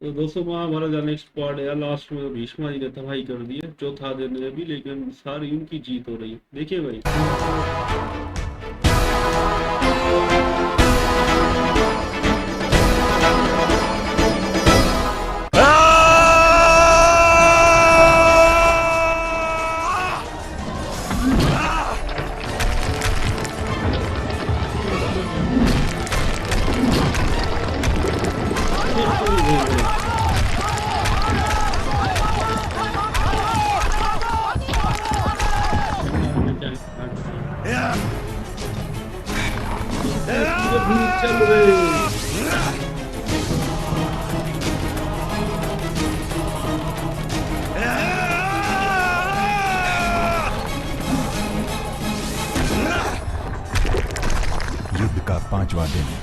तो दोस्तों महाभारत का नेक्स्ट पार्ट है यार। लास्ट में भीष्मा जी ने तबाही कर दी है, चौथा दिन है अभी, लेकिन सारी उनकी जीत हो रही है, देखिए भाई। चल रहे। युद्ध का 5वां दिन।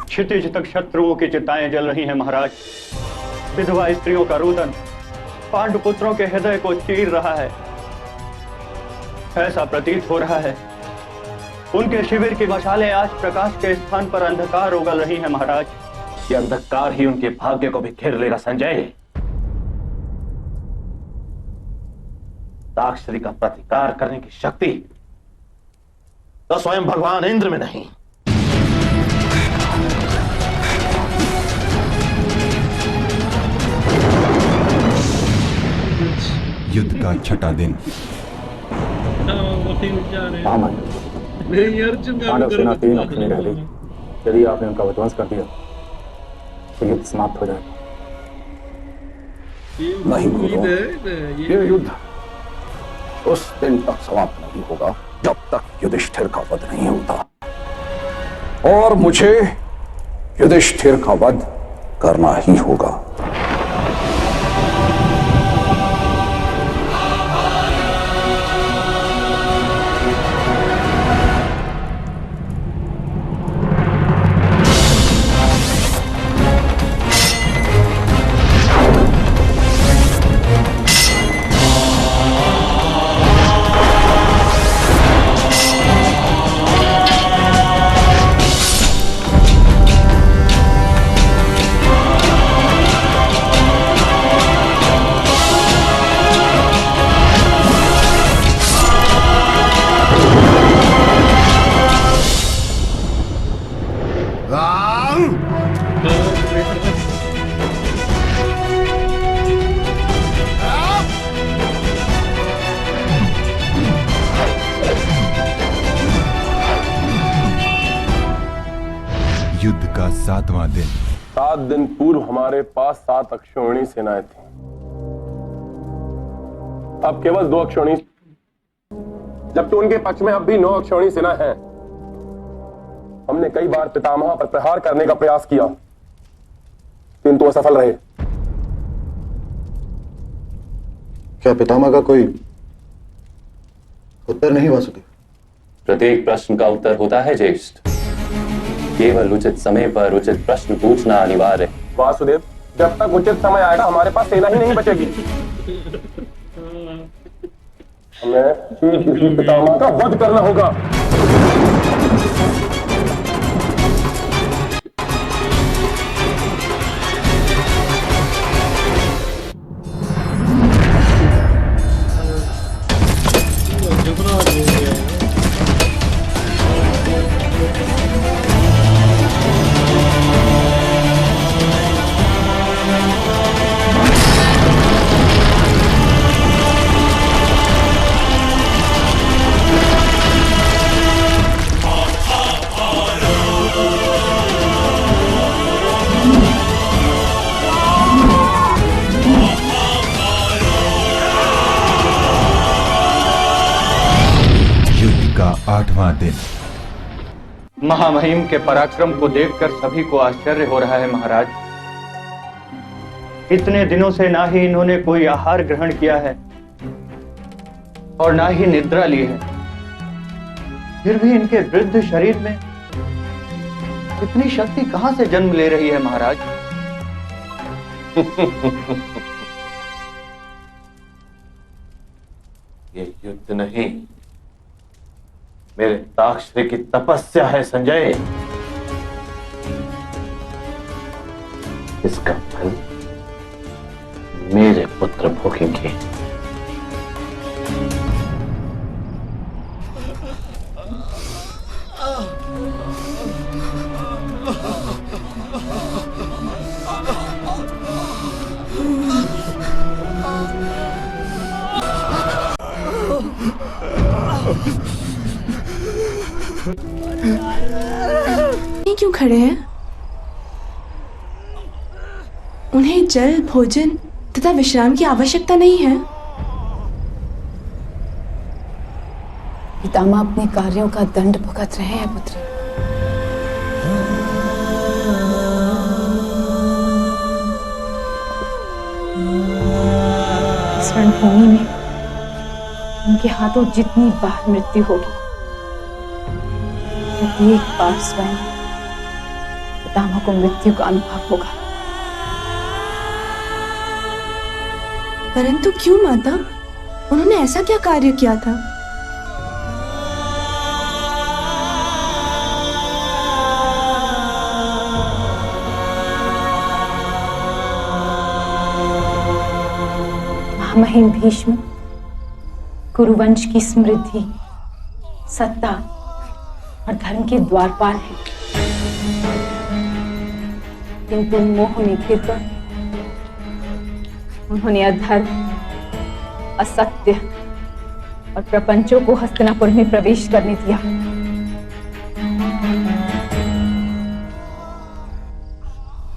क्षितिज तक शत्रुओं की चिताएं जल रही हैं महाराज। विधवा स्त्रियों का रुदन पांडुपुत्रों के हृदय को चीर रहा है। ऐसा प्रतीत हो रहा है उनके शिविर की मशालें आज प्रकाश के स्थान पर अंधकार उगल रही हैं महाराज। ये अंधकार ही उनके भाग्य को भी घेर लेगा संजय। दाक्षरी का प्रतिकार करने की शक्ति तो स्वयं भगवान इंद्र में नहीं। युद्ध का 6वां दिन। पांडव सेना 3 अक्ष में रह गई। यदि आपने उनका विध्वंस कर दिया तो युद्ध समाप्त हो जाएगा। नहीं गुरु, ये युद्ध उस दिन तक समाप्त नहीं होगा जब तक युधिष्ठिर का वध नहीं होता, और मुझे युधिष्ठिर का वध करना ही होगा। युद्ध का 7वां दिन। 7 दिन पूर्व हमारे पास 7 अक्षौहिणी सेनाएं थी। अब केवल 2 अक्षौहिणी, जबकि उनके पक्ष में अब भी 9 अक्षौहिणी सेना है। हमने कई बार पितामह पर प्रहार करने का प्रयास किया, किंतु असफल रहे। क्या पितामह का कोई उत्तर नहीं वासुदेव? प्रत्येक प्रश्न का उत्तर होता है ज्येष्ठ। केवल उचित समय पर उचित प्रश्न पूछना अनिवार्य है। वासुदेव, जब तक उचित समय आएगा हमारे पास सेना ही नहीं बचेगी। हमें शीघ्र ही पितामह का वध करना होगा। युद्ध का 8वां दिन। महामहिम के पराक्रम को देखकर सभी को आश्चर्य हो रहा है महाराज। इतने दिनों से ना ही इन्होंने कोई आहार ग्रहण किया है और ना ही निद्रा ली है, फिर भी इनके वृद्ध शरीर में इतनी शक्ति कहां से जन्म ले रही है महाराज? ये युद्ध नहीं, मेरे ताक्षरी की तपस्या है संजय। इसका फल मेरे पुत्र भोगेंगे। ये क्यों खड़े हैं? उन्हें जल, भोजन तथा विश्राम की आवश्यकता नहीं है। पितामह अपने कार्यों का दंड भुगत रहे हैं पुत्र। इस रणभूमि में उनके हाथों जितनी बार मृत्यु होगी, प्रत्येक बार स्वयं पितामह को मृत्यु का अनुभव होगा। परंतु क्यों माता? उन्होंने ऐसा क्या कार्य किया था? महामहिम भीष्म कुरुवंश की समृद्धि, सत्ता और धर्म के द्वारपाल हैं, किंतु मोह में घिरकर उन्होंने अधर्म, असत्य और प्रपंचों को हस्तिनापुर में प्रवेश करने दिया।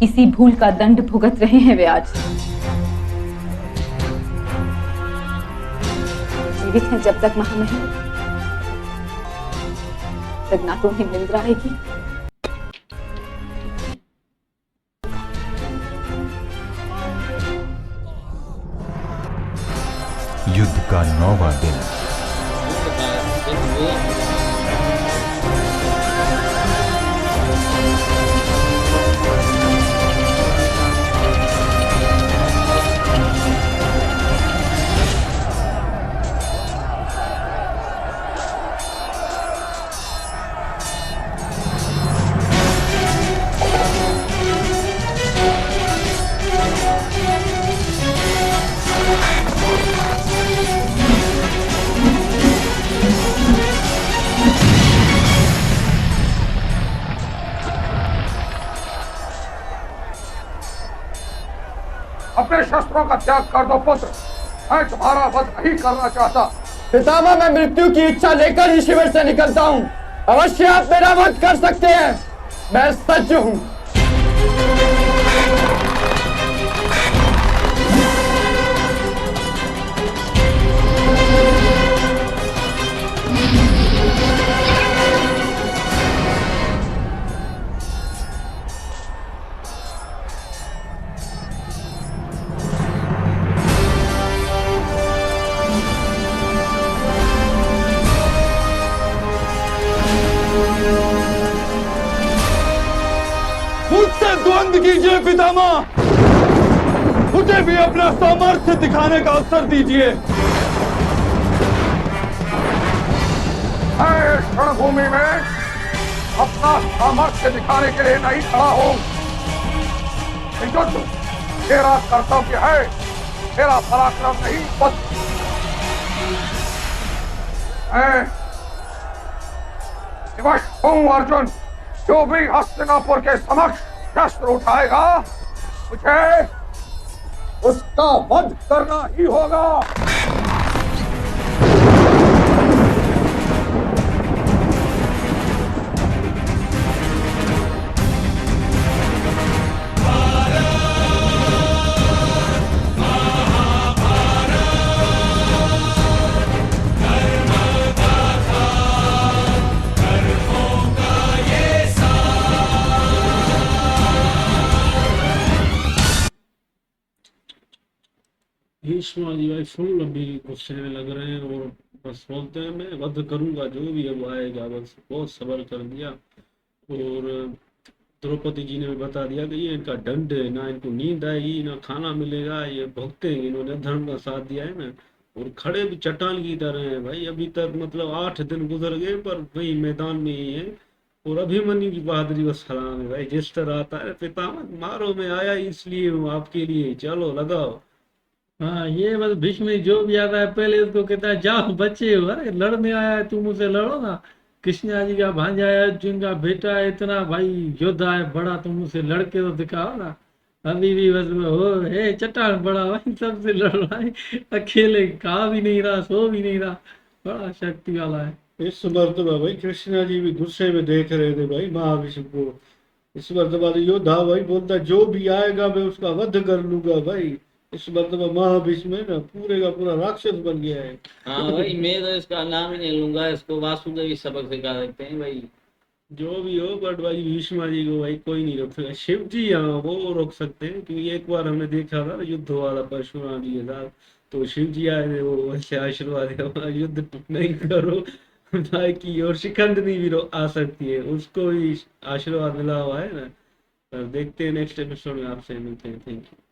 इसी भूल का दंड भुगत रहे हैं वे आज। जीवित हैं जब तक महामहिम, तब ना तो उन्हें निंद्रा आएगी युद्ध का 9वां दिन। अपने शस्त्रों का त्याग कर दो पुत्र, मैं तुम्हारा वध नहीं करना चाहता। पितामह, मैं मृत्यु की इच्छा लेकर ही शिविर से निकलता हूँ। अवश्य आप मेरा वध कर सकते हैं, मैं सज्ज हूँ। मुझसे द्वंद्व कीजिए पितामह, मुझे भी अपना सामर्थ्य दिखाने का अवसर दीजिए। मैं इस रणभूमि में अपना सामर्थ्य दिखाने के लिए नहीं खड़ा हूं। युद्ध मेरा कर्तव्य है, मेरा पराक्रम नहीं। मैं विवश हूं अर्जुन। जो भी हस्तिनापुर के समक्ष शस्त्र उठाएगा, मुझे उसका वध करना ही होगा। ये भीष्म जी भाई फुल अभी गुस्से में लग रहे हैं और बस बोलते हैं मैं वध करूंगा जो भी अब आएगा, बस बहुत सब्र कर दिया। और द्रौपदी जी ने भी बता दिया कि ये इनका दंड है, ना इनको नींद आएगी ना खाना मिलेगा, ये भुगतेंगे, इन्होंने धर्म का साथ दिया है ना। और खड़े भी चट्टान की तरह हैं भाई, अभी तक मतलब 8 दिन गुजर गए पर वही मैदान में ही है। और अभिमन्यु की बहादुरी को सलाम है भाई, जिस तरह आता है पितामह मारो, मैं आया इसलिए हूँ आपके लिए, चलो लगाओ। हाँ ये बस भीष्म जो भी आता है पहले उसको कहता है जाओ बच्चे हो, अरे लड़ने आया है तुम मुझसे लड़ो ना। कृष्णा जी का भांजा है, अर्जुन का बेटा है, इतना भाई योद्धा है बड़ा, तुम मुझसे लड़के तो दिखाओ ना। अभी भी बस हो हे चट्टान बड़ा भाई सबसे लड़ रहा है, अकेले खा भी नहीं रहा सो भी नहीं रहा, बड़ा शक्ति वाला है। इस मर्तबा भाई कृष्णा जी भी गुस्से में देख रहे थे भाई महाविष्णु को। इस मर्तबा तो योद्धा भाई बोलता जो भी आएगा मैं उसका वध कर लूंगा भाई। इस मर्तबा महाविष्णु है ना पूरे का पूरा राक्षस बन गया है। हाँ भाई मैं तो इसका नाम ही नहीं लूंगा, इसको वासुदेव सबक सिखा देते हैं भाई। जो भी हो बट भाई भीष्मा जी को भाई कोई नहीं रोक सकता, शिव जी हाँ वो रोक सकते हैं, क्योंकि एक बार हमने देखा था ना युद्ध वाला परशुराम जी के साथ, तो शिव जी आए थे वो ऐसे आशीर्वाद दिया युद्ध नहीं करो भाई की। और शिखंडनी भी आ सकती है, उसको भी आशीर्वाद मिला हुआ है ना। देखते हैं नेक्स्ट एपिसोड में, आपसे मिलते हैं, थैंक यू।